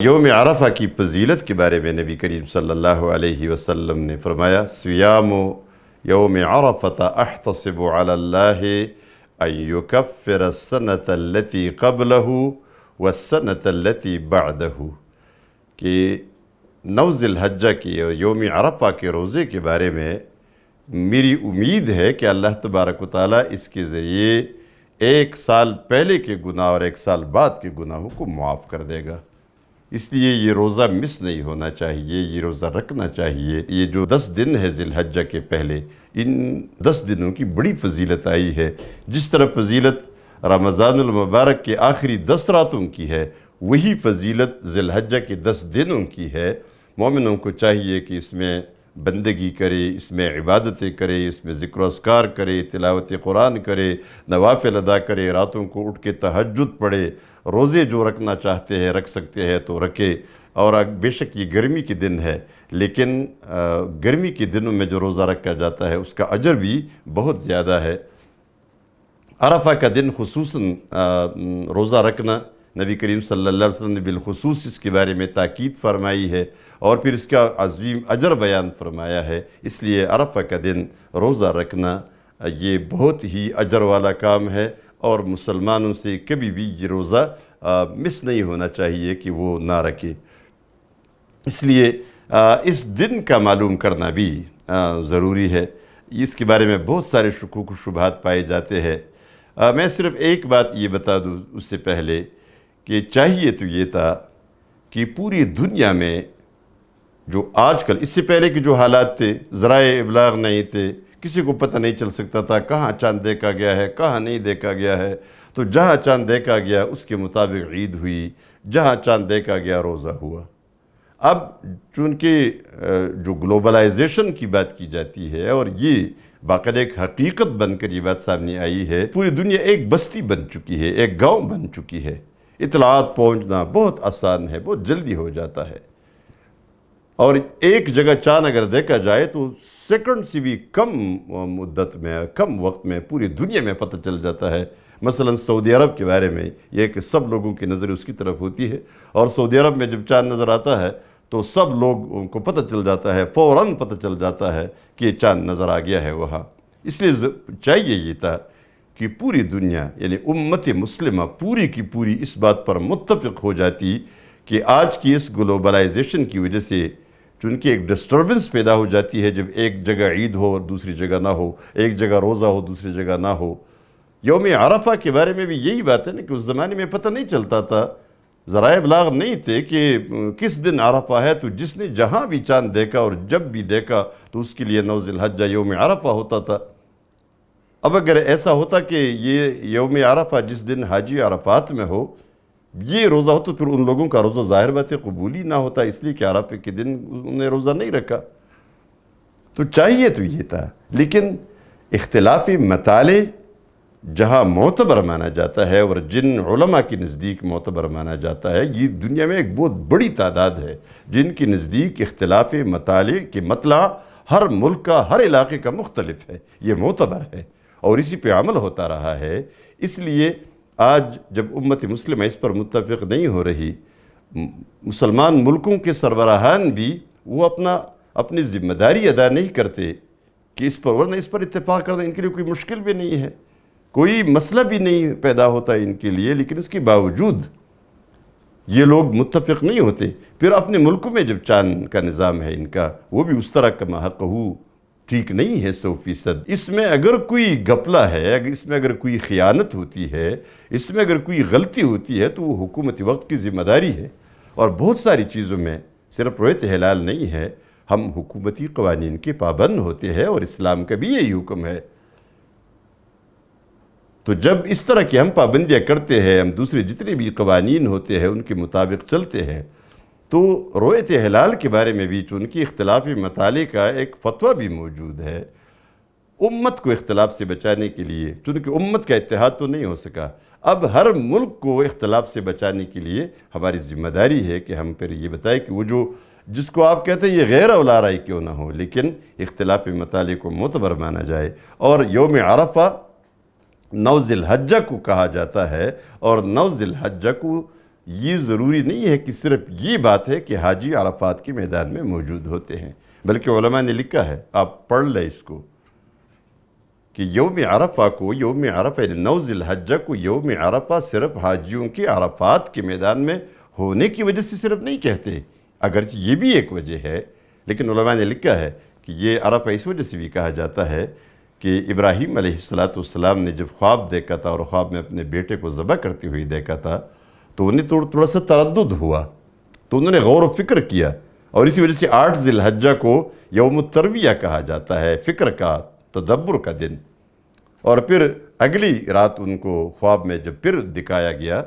یوم عرفہ کی فضیلت کے بارے میں نبی کریم صلی اللہ علیہ وسلم نے فرمایا، سیام یوم عرفۃ احتسب علی اللہ ان یکفر السنۃ التی قبلہ والسنۃ التی بعدہ، کہ 9 ذی الحجہ کے یوم عرفہ کے روزے کے بارے میں میری امید ہے کہ اللہ تبارک و تعالیٰ اس کے ذریعے 1 سال پہلے کے گناہ اور 1 سال بعد کے گناہوں کو معاف کر دے گا۔ اس لیے یہ روزہ مس نہیں ہونا چاہیے، یہ روزہ رکھنا چاہیے۔ یہ جو 10 دن ہے ذی الحجہ کے پہلے، ان 10 دنوں کی بڑی فضیلت آئی ہے۔ جس طرح فضیلت رمضان المبارک کے آخری 10 راتوں کی ہے، وہی فضیلت ذی الحجہ کے 10 دنوں کی ہے۔ مومنوں کو چاہیے کہ اس میں بندگی کرے، اس میں عبادتیں کرے، اس میں ذکر و اذکار کرے، تلاوت قرآن کرے، نوافل ادا کرے، راتوں کو اٹھ کے تہجد پڑھے، روزے جو رکھنا چاہتے ہیں رکھ سکتے ہیں تو رکھے۔ اور بے شک یہ گرمی کے دن ہے، لیکن گرمی کے دنوں میں جو روزہ رکھا جاتا ہے اس کا اجر بھی بہت زیادہ ہے۔ عرفہ کا دن خصوصاً روزہ رکھنا، نبی کریم صلی اللہ علیہ وسلم نے بالخصوص اس کے بارے میں تاکید فرمائی ہے اور پھر اس کا عظیم اجر بیان فرمایا ہے۔ اس لیے عرفہ کا دن روزہ رکھنا یہ بہت ہی اجر والا کام ہے، اور مسلمانوں سے کبھی بھی یہ روزہ مس نہیں ہونا چاہیے کہ وہ نہ رکھے۔ اس لیے اس دن کا معلوم کرنا بھی ضروری ہے۔ اس کے بارے میں بہت سارے شکوک و شبہات پائے جاتے ہیں۔ میں صرف ایک بات یہ بتا دوں اس سے پہلے کہ چاہیے تو یہ تھا کہ پوری دنیا میں جو آج کل، اس سے پہلے کے جو حالات تھے، ذرائع ابلاغ نہیں تھے، کسی کو پتہ نہیں چل سکتا تھا کہاں چاند دیکھا گیا ہے کہاں نہیں دیکھا گیا ہے، تو جہاں چاند دیکھا گیا اس کے مطابق عید ہوئی، جہاں چاند دیکھا گیا روزہ ہوا۔ اب چونکہ جو گلوبلائزیشن کی بات کی جاتی ہے اور یہ باقاعدہ ایک حقیقت بن کر یہ بات سامنے آئی ہے، پوری دنیا ایک بستی بن چکی ہے، ایک گاؤں بن چکی ہے، اطلاعات پہنچنا بہت آسان ہے، بہت جلدی ہو جاتا ہے، اور ایک جگہ چاند اگر دیکھا جائے تو سیکنڈ سے بھی کم مدت میں، کم وقت میں پوری دنیا میں پتہ چل جاتا ہے۔ مثلا سعودی عرب کے بارے میں یہ کہ سب لوگوں کی نظر اس کی طرف ہوتی ہے، اور سعودی عرب میں جب چاند نظر آتا ہے تو سب لوگوں کو پتہ چل جاتا ہے، فوراً پتہ چل جاتا ہے کہ یہ چاند نظر آ گیا ہے وہاں۔ اس لیے چاہیے یہ تھا کہ پوری دنیا یعنی امت مسلمہ پوری کی پوری اس بات پر متفق ہو جاتی کہ آج کی اس گلوبلائزیشن کی وجہ سے چونکہ ایک ڈسٹربنس پیدا ہو جاتی ہے، جب ایک جگہ عید ہو اور دوسری جگہ نہ ہو، ایک جگہ روزہ ہو دوسری جگہ نہ ہو۔ یوم عرفہ کے بارے میں بھی یہی بات ہے نا کہ اس زمانے میں پتہ نہیں چلتا تھا، ذرائع ابلاغ نہیں تھے کہ کس دن عرفہ ہے، تو جس نے جہاں بھی چاند دیکھا اور جب بھی دیکھا تو اس کے لیے 9 ذی الحجہ یوم عرفہ ہوتا تھا۔ اب اگر ایسا ہوتا کہ یہ یوم عرفہ جس دن حاجی عرفات میں ہو یہ روزہ ہو تو پھر ان لوگوں کا روزہ ظاہر بات ہے قبول ہی نہ ہوتا، اس لیے کہ عرفہ کے دن انہوں نے روزہ نہیں رکھا۔ تو چاہیے تو یہ تھا، لیکن اختلاف مطالع جہاں معتبر مانا جاتا ہے اور جن علماء کے نزدیک معتبر مانا جاتا ہے، یہ دنیا میں ایک بہت بڑی تعداد ہے جن کے نزدیک اختلاف مطالع کے مطلع ہر ملک کا، ہر علاقے کا مختلف ہے، یہ معتبر ہے اور اسی پہ عمل ہوتا رہا ہے۔ اس لیے آج جب امت مسلمہ اس پر متفق نہیں ہو رہی، مسلمان ملکوں کے سربراہان بھی وہ اپنی ذمہ داری ادا نہیں کرتے کہ اس پر، ورنہ اس پر اتفاق کرنا ان کے لیے کوئی مشکل بھی نہیں ہے، کوئی مسئلہ بھی نہیں پیدا ہوتا ان کے لیے، لیکن اس کے باوجود یہ لوگ متفق نہیں ہوتے۔ پھر اپنے ملکوں میں جب چاند کا نظام ہے ان کا، وہ بھی اس طرح کا محق ہو ٹھیک نہیں ہے 100%۔ اس میں اگر کوئی گپلہ ہے، اس میں اگر کوئی خیانت ہوتی ہے، اس میں اگر کوئی غلطی ہوتی ہے تو وہ حکومت وقت کی ذمہ داری ہے، اور بہت ساری چیزوں میں صرف رؤیت ہلال نہیں ہے، ہم حکومتی قوانین کے پابند ہوتے ہیں اور اسلام کا بھی یہی حکم ہے۔ تو جب اس طرح کی ہم پابندیاں کرتے ہیں، ہم دوسرے جتنے بھی قوانین ہوتے ہیں ان کے مطابق چلتے ہیں، تو رؤیت ہلال کے بارے میں بھی چونکہ اختلافی مطالع کا ایک فتویٰ بھی موجود ہے، امت کو اختلاف سے بچانے کے لیے، چونکہ امت کا اتحاد تو نہیں ہو سکا، اب ہر ملک کو اختلاف سے بچانے کے لیے ہماری ذمہ داری ہے کہ ہم پھر یہ بتائیں کہ وہ جس کو آپ کہتے ہیں یہ غیر اولا رائے کیوں نہ ہو، لیکن اختلافی مطالع کو معتبر مانا جائے۔ اور یوم عرفہ 9 ذی الحجہ کو کہا جاتا ہے، اور 9 ذی الحجہ کو یہ ضروری نہیں ہے کہ صرف یہ بات ہے کہ حاجی عرفات کے میدان میں موجود ہوتے ہیں، بلکہ علماء نے لکھا ہے، آپ پڑھ لیں اس کو، کہ یوم عرفہ کو، یوم عرفہ یعنی 9 ذی الحجہ کو یوم عرفہ صرف حاجیوں کے عرفات کے میدان میں ہونے کی وجہ سے صرف نہیں کہتے، اگرچہ یہ بھی ایک وجہ ہے، لیکن علماء نے لکھا ہے کہ یہ عرفہ اس وجہ سے بھی کہا جاتا ہے کہ ابراہیم علیہ السلام نے جب خواب دیکھا تھا اور خواب میں اپنے بیٹے کو ذبح کرتے ہوئے دیکھا تھا تو انہیں تھوڑا سا تردد ہوا، تو انہوں نے غور و فکر کیا، اور اسی وجہ سے 8 ذی الحجہ کو یوم الترویہ کہا جاتا ہے، فکر کا، تدبر کا دن۔ اور پھر اگلی رات ان کو خواب میں جب پھر دکھایا گیا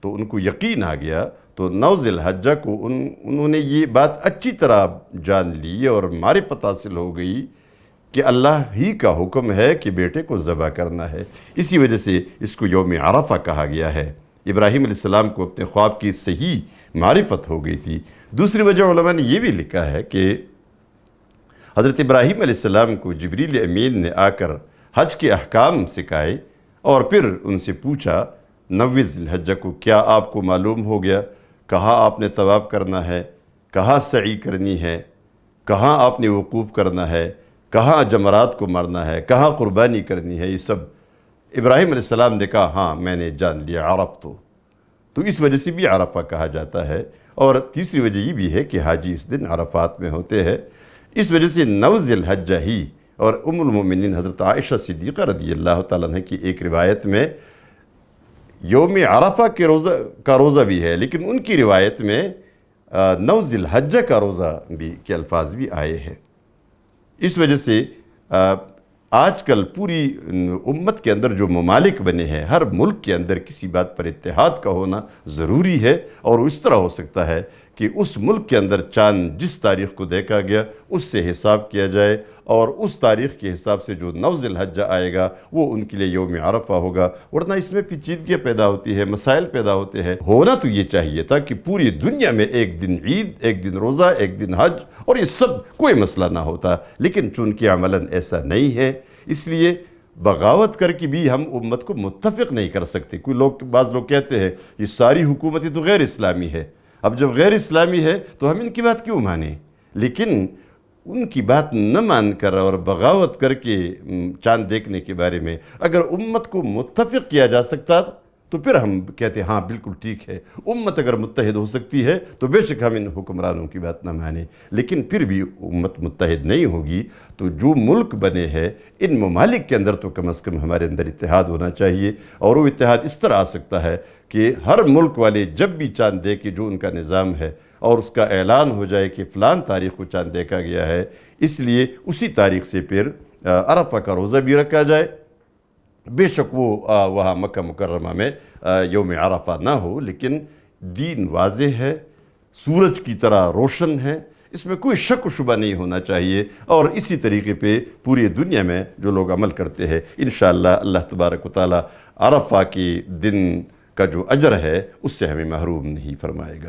تو ان کو یقین آ گیا، تو 9 ذی الحجہ کو انہوں نے یہ بات اچھی طرح جان لی اور معرفت حاصل ہو گئی کہ اللہ ہی کا حکم ہے کہ بیٹے کو ذبح کرنا ہے، اسی وجہ سے اس کو یوم عرفہ کہا گیا ہے۔ ابراہیم علیہ السلام کو اپنے خواب کی صحیح معرفت ہو گئی تھی۔ دوسری وجہ علماء نے یہ بھی لکھا ہے کہ حضرت ابراہیم علیہ السلام کو جبریل امین نے آ کر حج کے احکام سکھائے اور پھر ان سے پوچھا 9 ذی الحجہ کو کیا آپ کو معلوم ہو گیا کہاں آپ نے طواف کرنا ہے، کہاں سعی کرنی ہے، کہاں آپ نے وقوف کرنا ہے، کہاں جمرات کو مارنا ہے، کہاں قربانی کرنی ہے، یہ سب ابراہیم علیہ السلام نے کہا ہاں میں نے جان لیا، عرف تو اس وجہ سے بھی عرفہ کہا جاتا ہے۔ اور تیسری وجہ یہ بھی ہے کہ حاجی اس دن عرفات میں ہوتے ہیں، اس وجہ سے 9 ذی الحجہ ہی، اور ام المومنین حضرت عائشہ صدیقہ رضی اللہ تعالیٰ عنہ کی ایک روایت میں یوم عرفہ کا روزہ بھی ہے، لیکن ان کی روایت میں 9 ذی الحجہ کا روزہ بھی کے الفاظ بھی آئے ہیں۔ اس وجہ سے آج کل پوری امت کے اندر جو ممالک بنے ہیں، ہر ملک کے اندر کسی بات پر اتحاد کا ہونا ضروری ہے، اور اس طرح ہو سکتا ہے کہ اس ملک کے اندر چاند جس تاریخ کو دیکھا گیا اس سے حساب کیا جائے، اور اس تاریخ کے حساب سے جو 9 ذی الحجہ آئے گا وہ ان کے لیے یوم عرفہ ہوگا، ورنہ اس میں پیچیدگیاں پیدا ہوتی ہے، مسائل پیدا ہوتے ہیں۔ ہونا تو یہ چاہیے تھا کہ پوری دنیا میں ایک دن عید، ایک دن روزہ، ایک دن حج، اور یہ سب کوئی مسئلہ نہ ہوتا، لیکن چونکہ عملاً ایسا نہیں ہے، اس لیے بغاوت کر کے بھی ہم امت کو متفق نہیں کر سکتے۔ بعض لوگ کہتے ہیں یہ ساری حکومتیں تو غیر اسلامی ہے، اب جب غیر اسلامی ہے تو ہم ان کی بات کیوں مانیں؟ لیکن ان کی بات نہ مان کر اور بغاوت کر کے چاند دیکھنے کے بارے میں اگر امت کو متفق کیا جا سکتا تو پھر ہم کہتے ہیں ہاں بالکل ٹھیک ہے، امت اگر متحد ہو سکتی ہے تو بے شک ہم ان حکمرانوں کی بات نہ مانیں، لیکن پھر بھی امت متحد نہیں ہوگی تو جو ملک بنے ہیں ان ممالک کے اندر تو کم از کم ہمارے اندر اتحاد ہونا چاہیے، اور وہ اتحاد اس طرح آ سکتا ہے کہ ہر ملک والے جب بھی چاند دیکھے جو ان کا نظام ہے اور اس کا اعلان ہو جائے کہ فلان تاریخ کو چاند دیکھا گیا ہے، اس لیے اسی تاریخ سے پھر عرفہ کا روزہ بھی رکھا جائے، بے شک وہ وہاں مکہ مکرمہ میں یوم عرفہ نہ ہو، لیکن دین واضح ہے، سورج کی طرح روشن ہے، اس میں کوئی شک و شبہ نہیں ہونا چاہیے، اور اسی طریقے پہ پوری دنیا میں جو لوگ عمل کرتے ہیں انشاءاللہ اللہ تبارک و تعالی عرفہ کے دن کا جو اجر ہے اس سے ہمیں محروم نہیں فرمائے گا۔